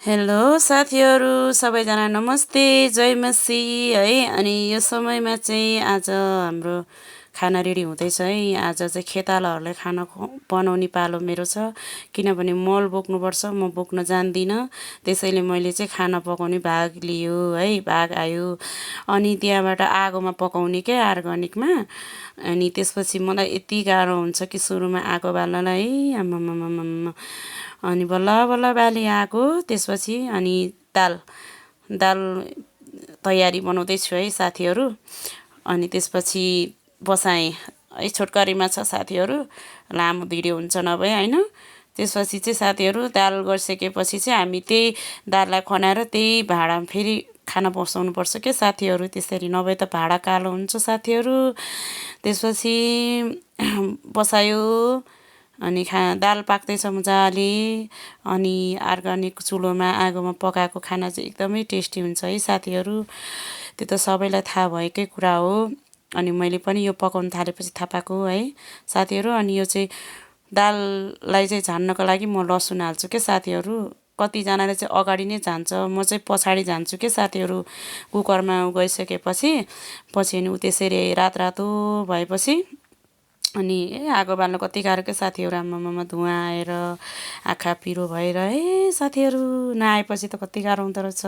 Hello साथीहरू सबैजना नमस्ते जय मसी है। अनि यो समयमा चाहिँ आज हाम्रो खाना रेडी हुँदैछ है। आज चाहिँ खेतालाहरूलाई खाना बनाउने पालो मेरो छ, किनभने मल बोक्नुपर्छ, म बोक्न जान्दिनँ। त्यसैले मैले चाहिँ खाना पकाउने भाग लियो है, भाग आयो। अनि त्यहाँबाट आगोमा पकाउने क्या अर्ग्यानिकमा। अनि त्यसपछि मलाई यति गाह्रो हुन्छ कि सुरुमा आगो बाल्नलाई है, आम्मामामामा। अनि बल्ल बल्ल बाली आएको। त्यसपछि अनि दाल दाल तयारी बनाउँदैछु है साथीहरू। अनि त्यसपछि बसाएँ है, छोटकरीमा छ साथीहरू, लामो भिडियो हुन्छ नभए होइन। त्यसपछि चाहिँ साथीहरू दाल गरिसकेपछि चाहिँ हामी त्यही दाललाई खनाएर त्यही भाँडामा फेरि खाना बसाउनुपर्छ क्या साथीहरू, त्यसरी नभए त भाँडा कालो हुन्छ साथीहरू। त्यसपछि बसायो अनि दाल पाक्दैछ मजाले। अनि अर्ग्यानिक चुलोमा आगोमा पकाएको खाना चाहिँ एकदमै टेस्टी हुन्छ है साथीहरू, त्यो त सबैलाई थाहा भएकै कुरा हो। अनि मैले पनि यो पकाउन थालेपछि थाहा पाएको है साथीहरू। अनि यो चाहिँ दाललाई चाहिँ झान्नको लागि म लसुन हाल्छु क्या साथीहरू। कतिजनाले चाहिँ अगाडि नै झान्छ, म चाहिँ पछाडि झान्छु के साथीहरू। कुकरमा गइसकेपछि अनि ऊ त्यसरी रातो रातो भएपछि अनि आगो बाल्नु कति गाह्रो के साथीहरू, आमामामा धुवाँ आएर आँखा पिरो भएर साथीहरू, नआएपछि त कति गाह्रो हुँदो रहेछ।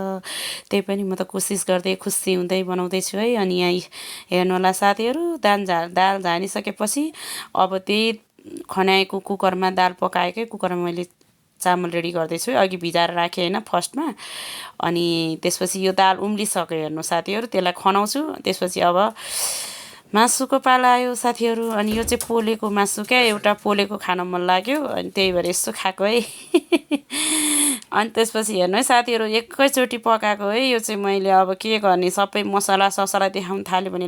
त्यही पनि म त कोसिस गर्दै खुसी हुँदै बनाउँदैछु है। अनि यहाँ हेर्नु होला साथीहरू, दाल झानिसकेपछि अब त्यही खनाएको कुकरमा दाल पकाएकै कुकरमा मैले चामल रेडी गर्दैछु है, अघि भिजाएर राखेँ होइन फर्स्टमा। अनि त्यसपछि यो दाल उम्लिसक्यो हेर्नु साथीहरू, त्यसलाई खनाउँछु। त्यसपछि अब मासुको पाला आयो साथीहरू। अनि यो चाहिँ पोलेको मासु क्या, एउटा पोलेको खान मन लाग्यो अनि त्यही भएर यसो खाएको है। अनि त्यसपछि हेर्नु है साथीहरू, एकैचोटि पकाएको है यो चाहिँ मैले। अब के गर्ने, सबै मसला ससला देखाउन थाल्यो भने